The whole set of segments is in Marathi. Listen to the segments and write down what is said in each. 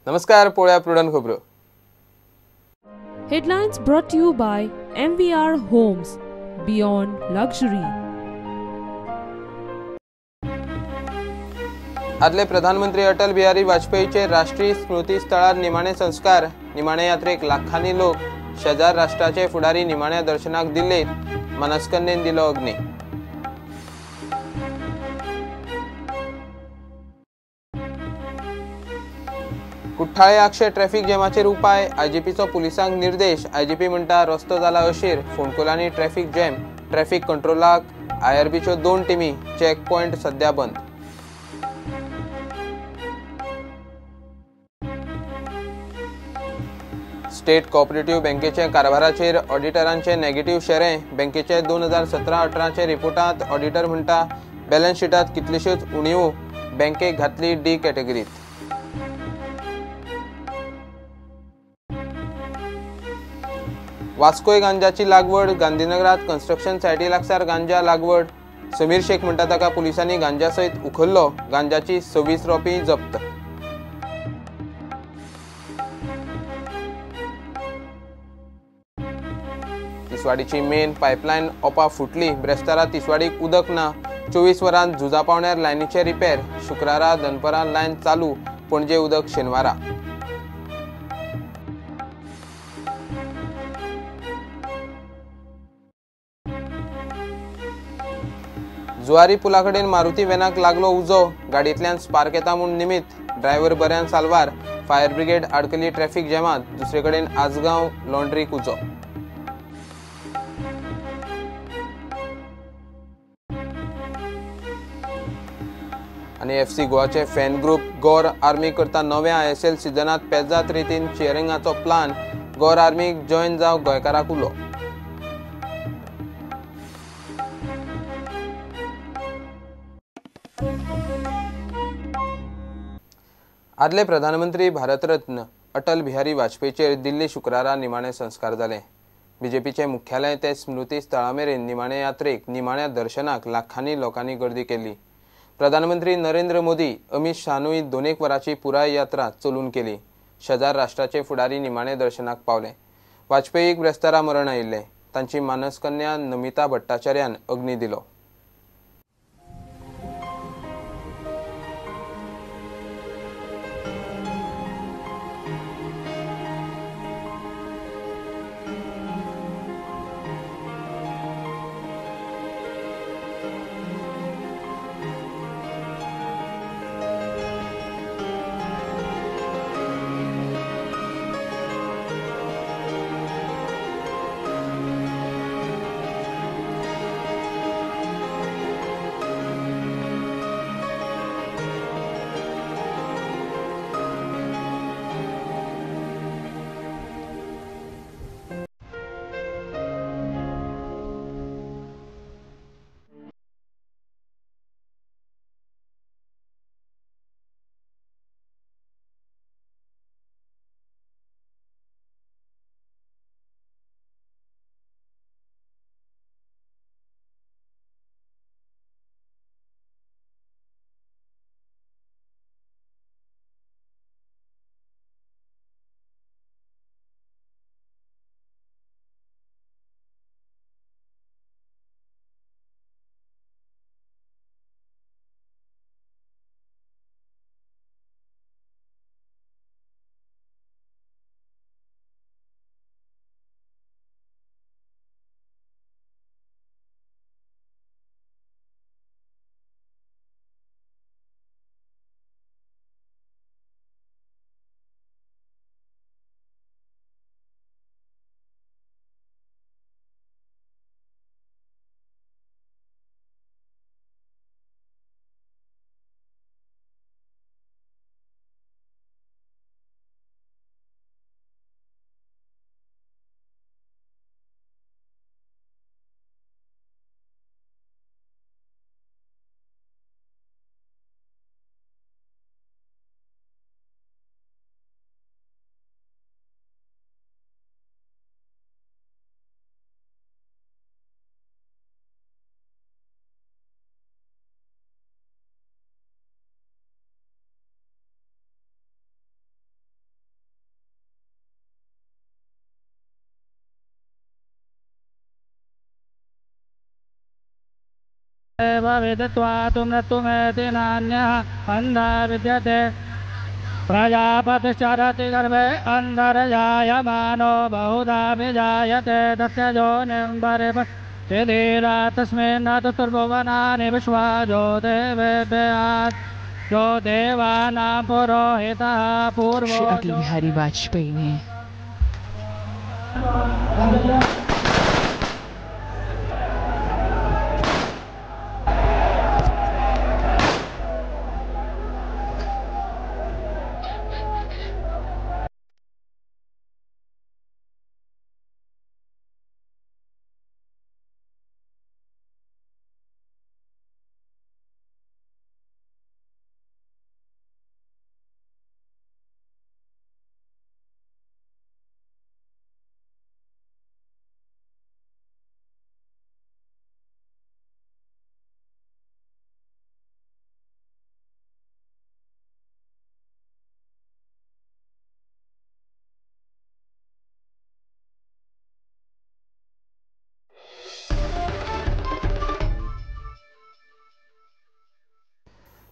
नमस्कार, पोळ्या प्रुडंट खबरो. Headlines brought to you by MVR Homes, Beyond Luxury. आदले प्रधानमंत्री अटल बिहारी वाजपेयीचे राष्ट्रीय स्मृती स्थळार निमाणे संस्कार. निमाणे यात्रेक लाखांनी लोक. शेजार राष्ट्राचे फुडारी निमाण्या दर्शनाक दिल्लीत. मनसकन्नेन दिलो अग्नी. कुठ्ठाळे आक्षे ट्रॅफिक जॅमाचेर उपाय. आयजीपीचो पुलिसांक निर्देश. आयजीपी म्हणटा रस्तो जाला अशीर. फोंडकुलांनी ट्रॅफिक जॅम. ट्रॅफिक कंट्रोलाक आयआरबीच्यो 2 टिमी. चेक पॉइंट सध्या बंद. स्टेट कोऑपरेटिव्ह बँकेचे कारभाराचेर ऑडिटरांचे नेगेटिव्ह शेरे. बँकेचे 2017-18चे रिपोर्टांत ऑडिटर म्हणटा बॅलन्स शीटांत कितल्योश्योच उणीव बँकेक घातली डी कॅटेगरीत. वास्कोय गांजाची लागवड. गांधीनगरात कन्स्ट्रक्शन सायटी लागसार गांजा लागवड. समीर शेख म्हणटा ताका पुलिसांनी गांजा सयत उखल्लो. गांजाची 26 रोपी जप्त. तिसवाडीची मेन पायपलायन ओपा फुटली. ब्रेस्तारा तिसवाडीक उदक ना. 24 वरांत झुजा पावण्यार लायनीचे रिपेर. शुक्रारा दनपरां लायन चालू. पणजे उदक शेनवारा. जुवारी पुला कडेन मारुती व्हॅनाक लागलो उजो. गाडयेंतल्यान स्पार्क येता म्हूण निमीत. ड्रायव्हर बऱ्यान साल्वार. फायर ब्रिगेड आडकली ट्रॅफिक जॅमात. दुसरे कडेन आजगांव लॉन्ड्रीक उजो. आनी एफसी गोवाचे फॅन ग्रुप गौर आर्मी करता नव्या ISL सिजनात पेजात रितीन चियरिंगाचो प्लान. गौर आर्मीक जॉइन जावंक गोंयकाराक उलो. आदले प्रधानमंत्री भारतरत्न अटल बिहारी वाजपेयीचेर दिल्ली शुक्रारा निमाणे संस्कार जाले. बीजेपीचे मुख्यालय ते स्मृती स्थळामेरेन निमाणे यात्रेक निमाण्या दर्शनाक लाखांनी लोकांनी गर्दी केली. प्रधानमंत्री नरेंद्र मोदी, अमित शाहनूय 2 वरांची पुराय यात्रा चलून केली. शेजार राष्ट्राचे फुडारी निमाणे दर्शनाक पावले. वाजपेयीक ब्रेस्तारा मरण आयिल्ले. तांची मानसकन्या नमिता भट्टाचार्यान अग्नी दिलो. विदित्वा तुमृत्युमेति नान्यः अन्धः विद्यते प्रजापतिश्चरति गर्भे अन्धर्जायमानो बहुधा विजायते तस्य योनिं परिपश्चिदीरा तस्मिन् चतुर्भुवनानि विश्वा जो देवेभ्यः जो देवानां पुरोहितः पूर्वो श्री अटल बिहारी वाजपेयी ने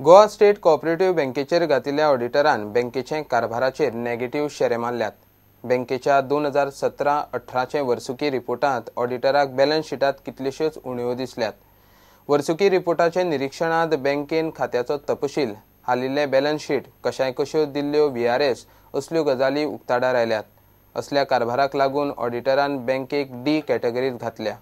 गोवा स्टेट कोऑपरेटिव्ह बँकेचेर घातिल्ल्या ऑडिटरान बँकेचे कारभाराचेर नेगेटिव्ह शेरे मारल्यात. बँकेच्या 2017-18 वर्सुकी रिपोर्टांत ऑडिटराक बॅलन्स शीटांत कितल्योशोच उणिवो दिसल्यात. वर्सुकी रिपोर्टाचे निरीक्षणांत बँकेन खात्याचो तपशील, हालिल्ले बॅलन्स शीट, कशाय कश्यो दिल्ल्यो VRS असल्यो गजाली उक्ताडार आयल्यात. असल्या कारभाराक लागून ऑडिटरान बँकेक D कॅटेगरींत घातल्या.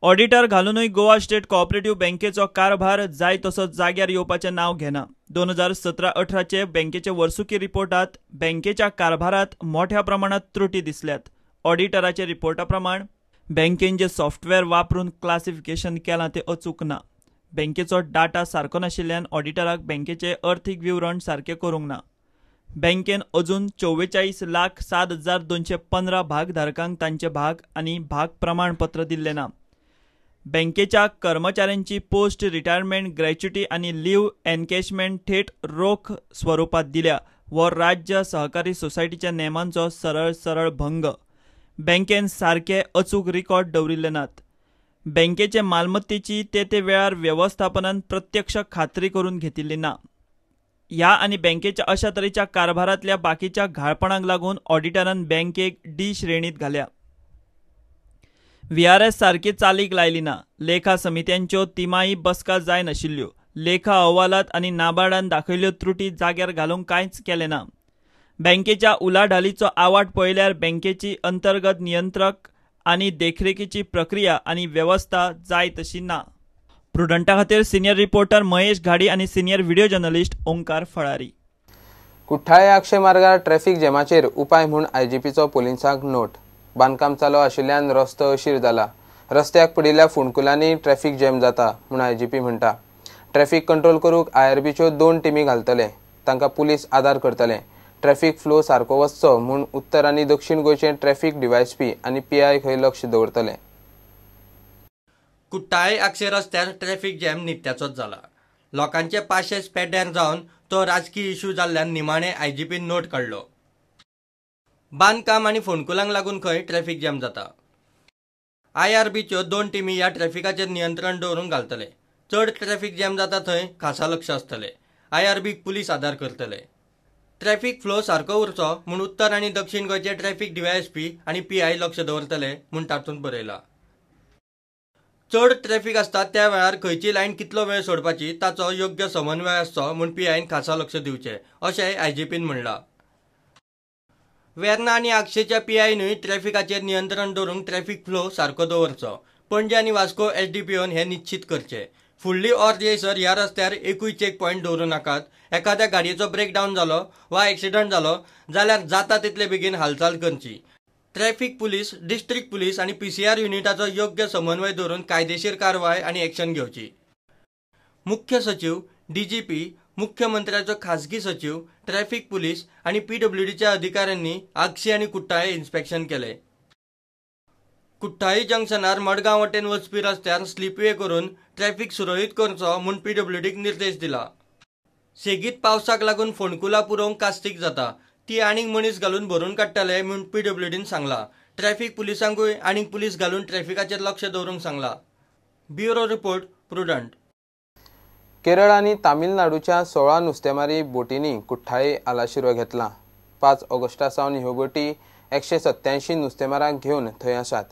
ऑडिटर घालूनय गोवा स्टेट कोऑपरेटिव्ह बँकेचो कारभार जाय तसो जाग्यार येवपाचें नांव घेना. 2017-18 बँकेचे वर्सुकी रिपोर्टांत बँकेच्या कारभारात मोठ्या प्रमाणात त्रुटी दिसल्यात. ऑडिटराच्या रिपोर्टा प्रमाण बँकेन जे सॉफ्टवेअर वापरून क्लासिफिकेशन केलां तें अचूक ना. बँकेचो डाटा सारको नाशिल्ल्यान ऑडिटराक बँकेचे अर्थीक विवरण सारके करूंक ना. बँकेन अजून 44,07,215 भागधारकांक तांचे भाग आनी भाग प्रमाणपत्र दिल्ले ना. बँकेच्या कर्मचाऱ्यांची पोस्ट रिटायरमेंट ग्रॅच्युटी आनी लीव एनकॅशमेंट थेट रोख स्वरुपात दिल्या वो राज्य सहकारी सोसायटीच्या नेमांचो सरळ भंग. बँकेन सारखे अचूक रिकॉर्ड दवरिल्ले नात. बँकेचे मालमत्तेची ते वेळार व्यवस्थापनान प्रत्यक्ष खात्री करून घेतिल्ली ना. ह्या आनी बँकेच्या अशा तरेच्या कारभारातल्या बाकीच्या घाळपणांक लागून ऑडिटरान बँकेक D श्रेणीत घाल्या. VRS सारकी चालीक लायली ना. लेखा समित्यांच्यो तिमाही बसका जाय नाशिल्ल्यो. लेखा अहवालात आनी नाबार्डान दाखयल्ल्यो त्रुटी जाग्यार घालूंक कांयच केलें ना. बँकेच्या उलाढालीचो आवाठ पळयल्यार बँकेची अंतर्गत नियंत्रक आनी देखरेखीची प्रक्रिया आनी व्यवस्था जाय तशी ना. प्रुडंटा खातीर सिनियर रिपोर्टर महेश घाडी आनी senior video journalist Omkar Phalari. Kuthhale Akshay Margar traffic जॅमाचेर उपाय म्हूण IGPचो पोलिसांक नोट. बांदकाम चालू आशिल्ल्यान रस्तो अशीर जाला. रस्त्याक पडिल्ल्या फोंडकुलांनी ट्रॅफिक जॅम जाता म्हूण IGP म्हणटा. ट्रॅफिक कंट्रोल करूंक IRBच्यो 2 टिमी घालतले. तांकां पुलीस आदार करतले. ट्रॅफिक फ्लो सारको वचचो म्हूण उत्तर आनी दक्षिण गोंयचे ट्रॅफिक DYSP आनी PI खंय लक्ष दवरतले. कुट्टाळे अक्षय रस्त्यार ट्रॅफिक जॅम नित्याचोच जाला. लोकांचे पाशेस पेड्ड्यार जावन तो राजकीय इश्यू जाल्ल्यान निमाणे IGPन नोट काडलो. बांदकाम आनी फोंडकुलांक लागून खंय ट्रॅफिक जॅम जाता. IRBच्यो 2 टिमी ह्या ट्रॅफिकाचेर नियंत्रण दवरूंक घालतले. चड ट्रॅफिक जॅम जाता थंय खासा लक्ष आसतले. IRBक पुलीस आदार करतले. ट्रॅफिक फ्लो सारको उरचो म्हूण उत्तर आनी दक्षिण गोंयचे ट्रॅफिक DYSP आनी PI लक्ष दवरतले म्हूण तातूंत बरयला. चड ट्रॅफिक आसता त्या वेळार खंयची लायन कितलो वेळ सोडपाची ताचो योग्य समन्वय आसचो म्हूण PIन खासा लक्ष दिवचें अशेंय IGPन म्हणलां. वेर्ना आनी अक्षयच्या PIनूय ट्रॅफिकाचेर नियंत्रण दवरूंक ट्रॅफिक फ्लो सारको दवरचो. पणजे आनी वास्को SDPOन हें निश्चित करचें. फुडली ऑर्द येयसर ह्या रस्त्यार एकूय चेक पॉयंट दवरूं नाकात. एखाद्या गाडयेचो ब्रेकडावन जालो वा एक्सिडंट जालो जाल्यार जाता तितले बेगीन हालचाल करची. ट्रॅफिक पुलीस, डिस्ट्रिक्ट पुलीस आनी PCR युनिटाचो योग्य समन्वय दवरून कायदेशीर कारवाय आनी एक्शन घेवची. मुख्य सचिव, DGP, मुख्यमंत्र्याचो खासगी सचिव, ट्रॅफिक पुलीस आनी PWDच्या अधिकाऱ्यांनी आगशी आनी कुट्टाळे इन्स्पेक्शन केले. कुट्टाळी जंक्शनार मडगांव वटेन वचपी रस्त्यार स्लिपवे करून ट्रॅफिक सुरळीत करचो म्हूण PWDक निर्देश दिला. सेगीत पावसाक लागून फोंडकुलां पुरोवंक कास्तीक जाता. ती आनीक मनीस घालून भरून काडटले म्हूण PWDन सांगला. ट्रॅफिक पुलिसांकूय आनीक पुलीस घालून ट्रॅफिकाचेर लक्ष दवरूंक सांगला. Bureau report prudent. केरळ आणि तामिळनाडूच्या 16 नुस्तेमारी बोटींनी कुठ्ठाळी आलाशिरो घेतला. 5 ऑगस्टासावन ह्यो बोटी 187 नुस्तेमारांक घेवन थंय आसात.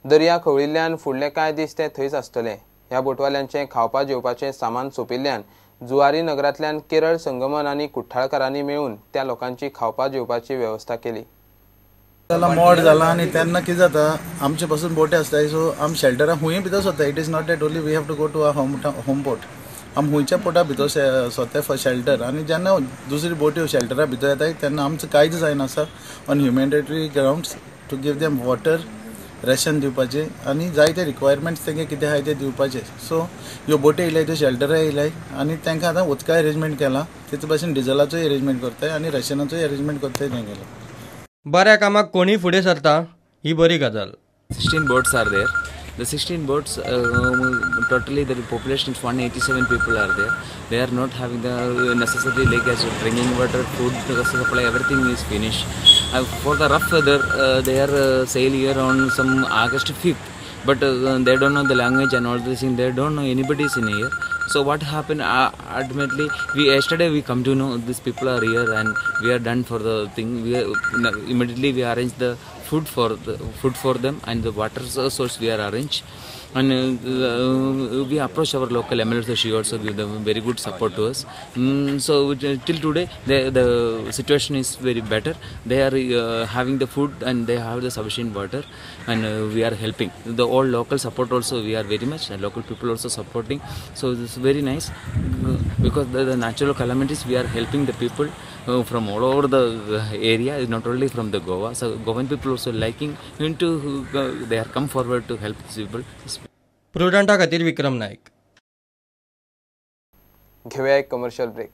दर्या खवळिल्ल्यान फुडले कांय दीस ते थंयच आसतले. ह्या बोटवाल्यांचे खावपा जेवपाचें सामान सोंपिल्ल्यान जुवारी नगरांतल्यान केरळ संगमन आनी कुठ्ठाळकारांनी मेळून त्या लोकांची खावपा जेवपाची वेवस्था केली. त्याला मोड जाला आणि त्यांना कितें जाता आमचे पासून बोटी आसताय सो आम शेल्टरा हुंय भितर सोदता. It is not that only we have to go to a home port. आम हुंयच्या पोर्टा भितर सोदताय फॉर शेल्टर आनी जेन्ना दुसरी बोटी शेल्टरा भितर येताय तेन्ना आमचं कांयच जायना आसा on humanitarian grounds to give them water ration दिवपाचे आनी जायते रिक्वायरमेंट्स तेंगे कितें आहाय ते दिवपाचे. सो ह्यो बोटी येयल्याय त्यो शेल्टरा येयल्याय आनी तांकां आतां उदका अरेंजमेंट केला. तेच भाशेन डिझलाचोय अरेंजमेंट करताय आनी रेशनाचोय अरेंजमेंट करताय तेंगेलो. बऱ्या कामाक कोणी फुडें सरता ही बरी गजाल. 16 boats are there. The 16 boats, totally the population is 187 people are there. They are not having the necessary like as drinking water, food supply, everything is finished. For the rough weather, they are sail here on some August 5th. But they don't know the language and all this thing. They don't know anybody is in here. So what happened? Ultimately, yesterday we come to know these people are here and we are done for the thing. Immediately we arrange the food for them and the water source we are arranged. And we approach our local MLA. She also give them very good support to us. So till today the situation is very better. They are having the food and they have the sufficient water and we are helping. The all local support also we are very much and local people also supporting. So this is very nice because the natural calamities we are helping the people from all over the area, not only from the Goa. So Goan people also liking into they are come forward to help these people. प्रुडंटा खातीर विक्रम नायक. घेऊया एक कमर्शियल ब्रेक.